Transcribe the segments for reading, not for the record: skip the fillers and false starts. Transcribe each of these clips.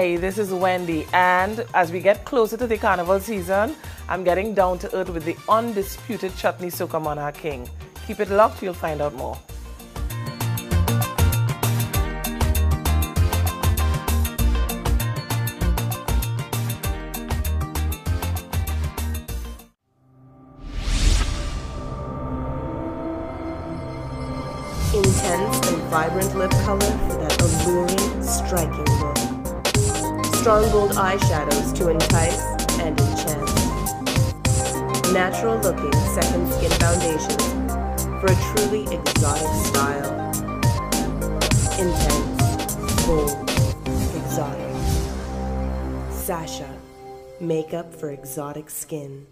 Jai, this is Wendy, and as we get closer to the carnival season, I'm getting down to earth with the undisputed Chutney Soca Monarch King. Keep it locked, you'll find out more. Intense and vibrant lip color for that alluring, striking look. Strong bold eyeshadows to entice and enchant. Natural looking second skin foundations for a truly exotic style. Intense, bold, exotic. Sasha, makeup for exotic skin.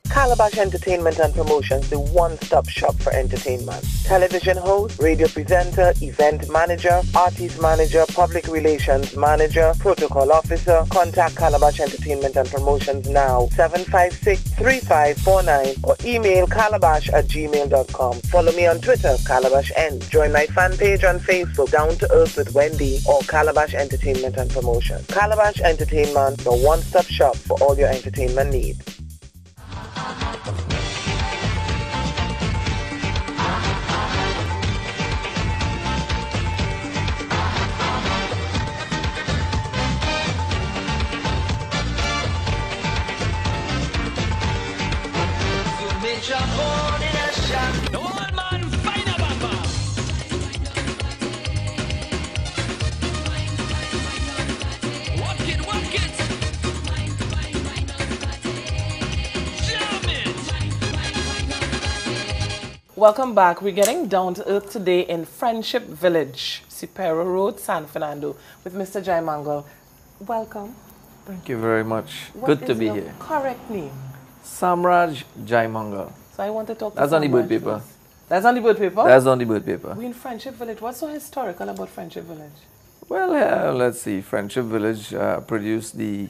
Calabash Entertainment and Promotions, the one-stop shop for entertainment. Television host, radio presenter, event manager, artist manager, public relations manager, protocol officer. Contact Calabash Entertainment and Promotions now, 756-3549, or email calabash@gmail.com. Follow me on Twitter, CalabashN. Join my fan page on Facebook, Down to Earth with Wendy, or Calabash Entertainment and Promotions. Calabash Entertainment, the one-stop shop for all your entertainment needs. Welcome back. We're getting down to earth today in Friendship Village, Cipero Road, San Fernando, with Mr. Jai Mangal. Welcome. Thank you very much. What Good to is be your here. correct name? Samraj Jai Mangal. So I want to talk to That's on the bird Samraj paper. first. That's on the bird paper? That's on the bird paper. We're in Friendship Village. What's so historical about Friendship Village? Well, let's see. Friendship Village produced the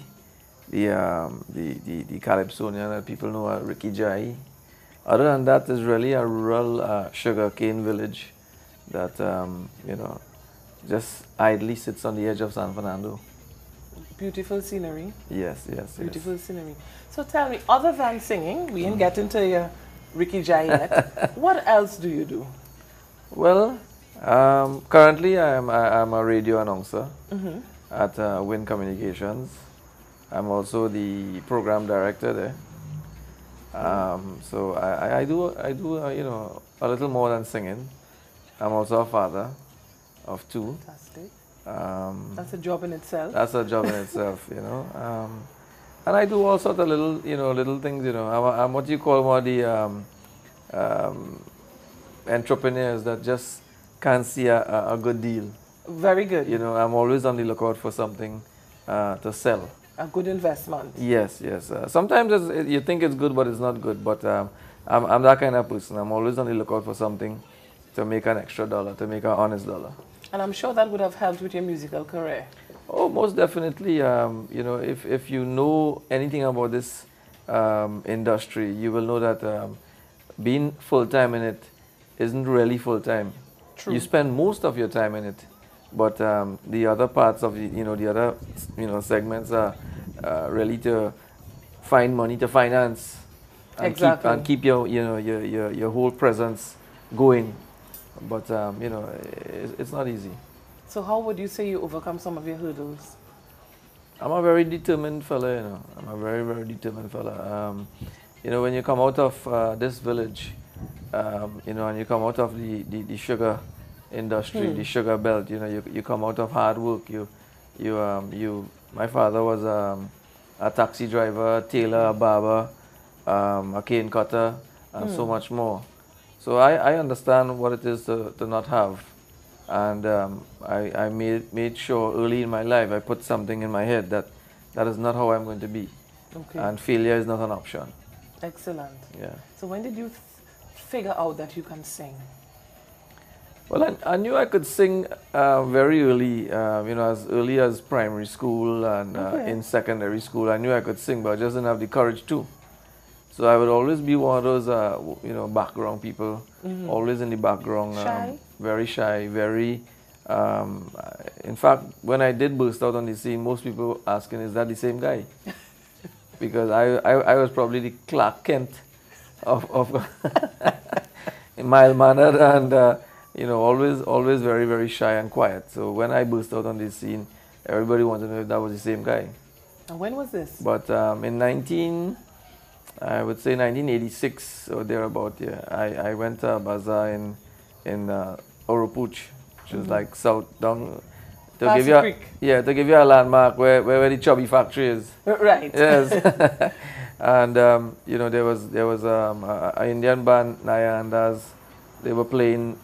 Calypsonian that people know as RIKKI JAI. Other than that, is really a rural sugarcane village that just idly sits on the edge of San Fernando. Beautiful scenery. Yes. Beautiful scenery. So tell me, other than singing, we ain't get into your RIKKI JAI yet. What else do you do? Well, currently I'm a radio announcer at Wen'D Communications. I'm also the program director there. So I do a little more than singing. I'm also a father of two. Fantastic. That's a job in itself. That's a job in itself, and I do all sorts of little things, I'm what you call one of the entrepreneurs that just can't see a good deal. Very good. I'm always on the lookout for something to sell. A good investment. Yes. Sometimes you think it's good, but it's not good. But I'm that kind of person. I'm always on the lookout for something to make an extra dollar, to make an honest dollar. And I'm sure that would have helped with your musical career. Oh, most definitely. If you know anything about this industry, you will know that being full-time in it isn't really full-time. True. You spend most of your time in it. But the other parts of the other segments are really to find money to finance and exactly. keep your whole presence going. But it's not easy. So how would you say you overcome some of your hurdles? I'm a very determined fella. I'm a very, very determined fella. When you come out of this village, and you come out of the sugar industry, the sugar belt, you come out of hard work. My father was a taxi driver, a tailor, a barber, a cane cutter, and so much more. So I understand what it is to not have, and I made sure early in my life I put something in my head that is not how I'm going to be, and failure is not an option. Excellent. Yeah. So when did you figure out that you can sing? Well, I knew I could sing very early, as early as primary school and in secondary school. I knew I could sing, but I just didn't have the courage to. So I would always be one of those, background people, always in the background. Shy? Very shy, very In fact, when I did burst out on the scene, most people were asking, is that the same guy? Because I was probably the Clark Kent of mild-mannered and, you know, always very, very shy and quiet. So when I burst out on this scene, everybody wanted to know if that was the same guy. And when was this? But in I would say 1986 or thereabout, yeah, I went to a bazaar in Oropuch, which is like south down. To give you to give you a landmark where the chubby factory is. Right. Yes. And you know, there was an Indian band, Naya Andas. They were playing,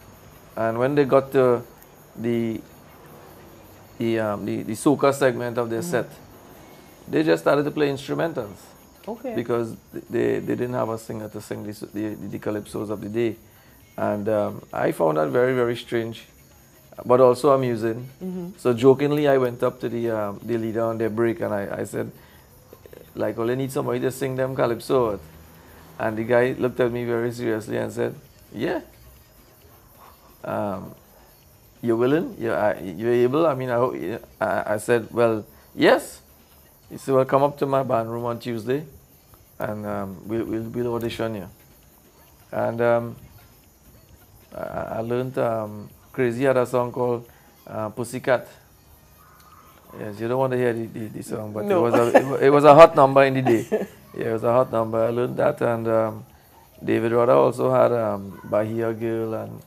and when they got to the soca segment of their set, they just started to play instrumentals. Okay. Because they didn't have a singer to sing the calypsos of the day, and I found that very, very strange, but also amusing. So jokingly, I went up to the leader on their break, and I said, like, well, they need somebody to sing them calypso. And the guy looked at me very seriously and said, yeah. You're willing? You're able? I mean, I said, well, yes. He said, well, come up to my band room on Tuesday, and we'll audition you. And I learned Crazy had a song called Pussycat. Yes, you don't want to hear the song, but no. it was a hot number in the day. Yeah, it was a hot number. I learned that, and David Rodder also had Bahia Girl, and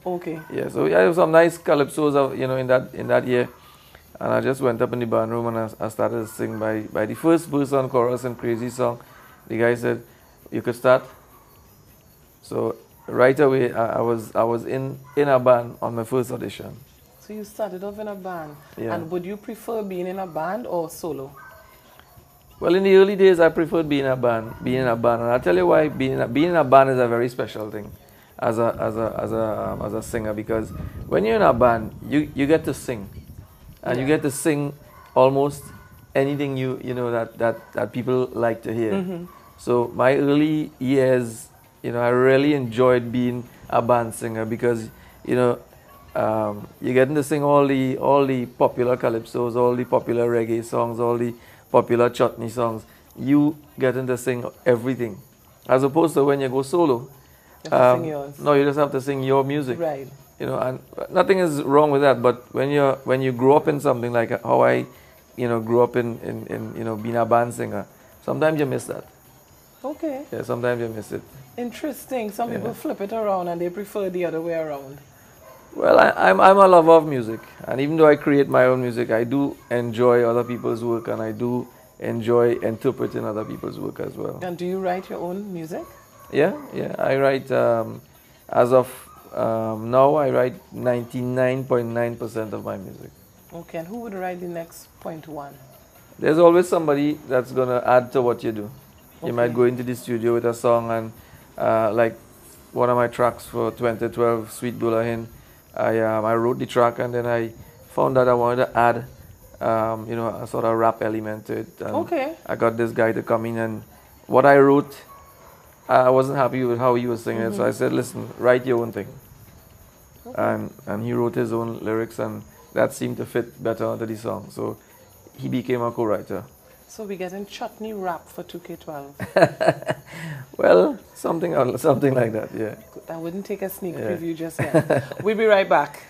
yeah, so yeah, there was some nice calypsos, you know, in that year. And I just went up in the band room and I started to sing. By the first verse and chorus and Crazy song, the guy said, "You could start." So right away, I was in a band on my first audition. So you started off in a band. Yeah. And would you prefer being in a band or solo? Well, in the early days, I preferred being in a band. And I'll tell you why. Being in a band is a very special thing as a singer, because when you're in a band, you get to sing. And you get to sing almost anything you know that people like to hear. So my early years, you know, I really enjoyed being a band singer, because, you know, you're getting to sing all the popular calypsos, all the popular reggae songs, all the popular chutney songs. You getting to sing everything, as opposed to when you go solo. You have to sing yours. No, you just have to sing your music. Right. You know, and nothing is wrong with that. But when you grow up in something like how I, you know, grew up in you know, being a band singer, sometimes you miss that. Okay. Yeah, sometimes you miss it. Interesting. Some people flip it around and they prefer the other way around. Well, I'm a lover of music, and even though I create my own music, I do enjoy other people's work, and I do enjoy interpreting other people's work as well. And do you write your own music? Yeah. I write, as of now, I write 99.9% of my music. Okay, and who would write the next 0.1? There's always somebody that's going to add to what you do. You might go into the studio with a song, and like one of my tracks for 2012, Sweet Bulahin, I wrote the track, and then I found that I wanted to add, you know, a sort of rap element to it. And I got this guy to come in, and what I wrote, I wasn't happy with how he was singing it, so I said, listen, write your own thing. And he wrote his own lyrics, and that seemed to fit better onto the song. So he became a co-writer. So we're getting chutney rap for 2K12. Well, something like that, yeah. I wouldn't take a sneak preview just yet. We'll be right back.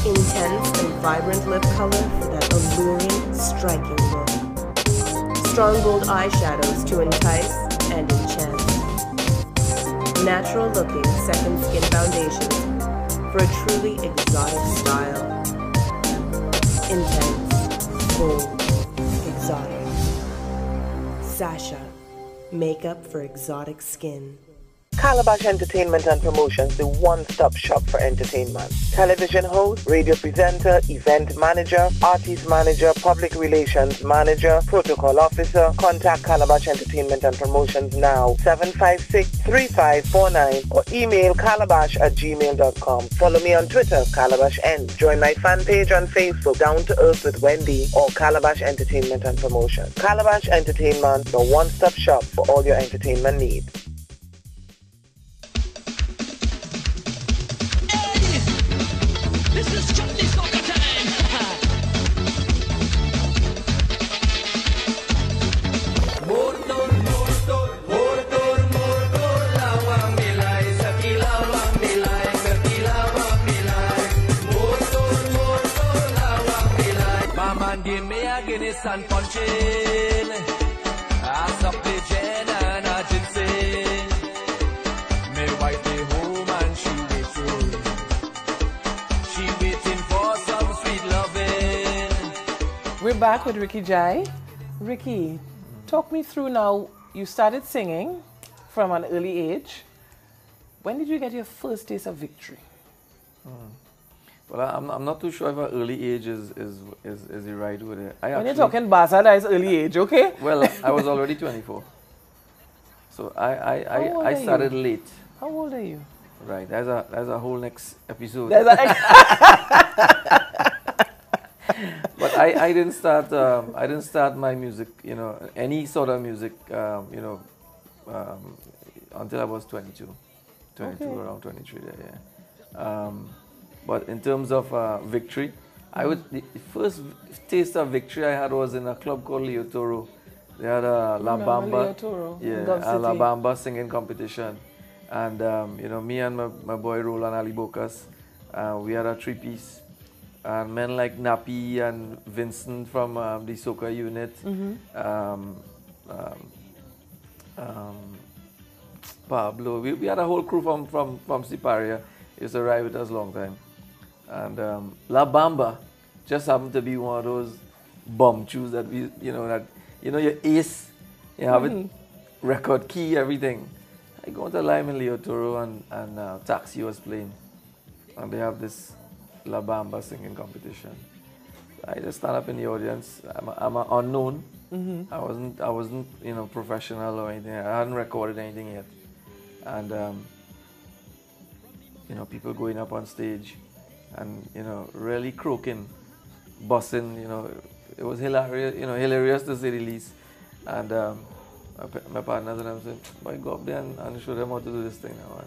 Intense and vibrant lip color for that alluring, striking look. Strong gold eyeshadows to entice and enchant. Natural looking second skin foundations for a truly exotic style. Intense, bold, exotic. Sasha, makeup for exotic skin. Calabash Entertainment and Promotions, the one-stop shop for entertainment. Television host, radio presenter, event manager, artist manager, public relations manager, protocol officer. Contact Calabash Entertainment and Promotions now, 756-3549, or email calabash@gmail.com. Follow me on Twitter, CalabashN. Join my fan page on Facebook, Down to Earth with Wendy, or Calabash Entertainment and Promotions. Calabash Entertainment, the one-stop shop for all your entertainment needs. This is Chutney Soccer time! Motor, motor, motor, motor, lawang nilay, sa kilawang nilay, sa kilawang nilay. Motor, motor, lawang nilay. Mama give me a Guinness and punching. I suck the gin and a ginseng. Me wife be home and she waiting. She waiting for some sweet loving. We're back with Rikki Jai. Rikki, talk me through now. You started singing from an early age. When did you get your first taste of victory? Well, I'm not too sure if early age is the right word. When you're talking Basa, that is early age, okay? Well, I was already 24. So I started late. How old are you? Right, that's a whole next episode. But I didn't start my music, any sort of music, until I was 22, okay. Around 23, yeah. But in terms of victory, the first taste of victory I had was in a club called Leo Toro. They had a La Bamba, a La Bamba singing competition. And, me and my boy Roland Ali Bocas, we had a three-piece. And men like Nappy and Vincent from the soca unit. Pablo. We had a whole crew from Siparia. He used to ride with us a long time. And La Bamba just happened to be one of those bomb tunes that your ace, you have it, record key, everything. I go to Lime in Leo Toro and Taxi was playing. And they have this La Bamba singing competition. I just stand up in the audience. I'm an unknown. I wasn't professional or anything. I hadn't recorded anything yet. And people going up on stage and really croaking, bussing. It was hilarious to say the least. And my partners and I said, "Boy, go up there and show them how to do this thing now."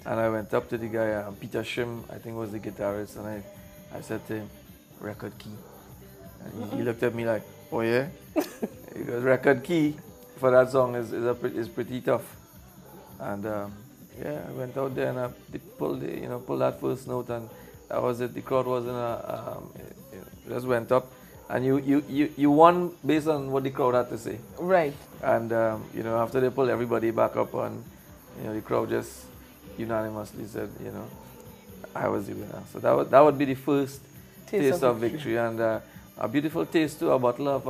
And I went up to the guy, Peter Shim, I think was the guitarist, and I said to him, "Record key." And he looked at me like, "Oh yeah?" Because record key for that song is pretty tough. And I went out there and I pulled that first note, and that was it. The crowd wasn't just went up, and you won based on what the crowd had to say. Right. And after they pulled everybody back up, and the crowd just unanimously said, I was the winner. So that would be the first taste of victory, and a beautiful taste too, a bottle of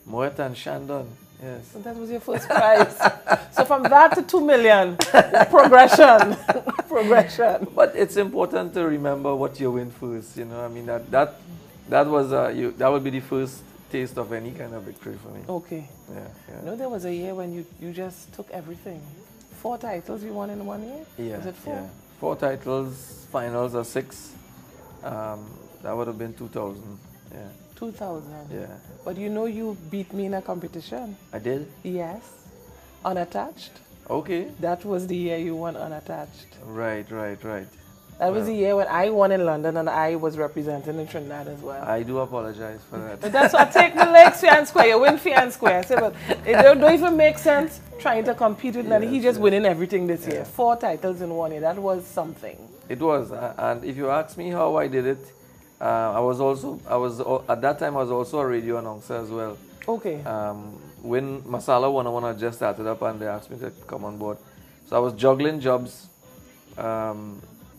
Moet and Chandon. Yes. So that was your first prize. So from that to 2 million, progression. But it's important to remember what you win first. I mean that would be the first taste of any kind of victory for me. Okay. Yeah. There was a year when you just took everything. 4 titles you won in 1 year? Yeah. Was it 4? Yeah. 4 titles, finals are 6. That would have been 2000. Yeah. 2000? Yeah. But you beat me in a competition. I did? Yes. Unattached. Okay. That was the year you won unattached. Right. That was the year when I won in London and I was representing in Trinidad as well. I do apologize for that. But that's why I take the legs fair and square. You win fair and square. I say, but it don't even make sense trying to compete with Nanny. He just winning everything this year. 4 titles in 1 year. That was something. It was. And if you ask me how I did it, at that time I was also a radio announcer as well. Okay. When Masala 101 had just started up and they asked me to come on board. So I was juggling jobs.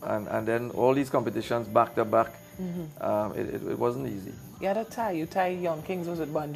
And then all these competitions back to back, it wasn't easy. You had a tie. You tie Young Kings was with Bungie.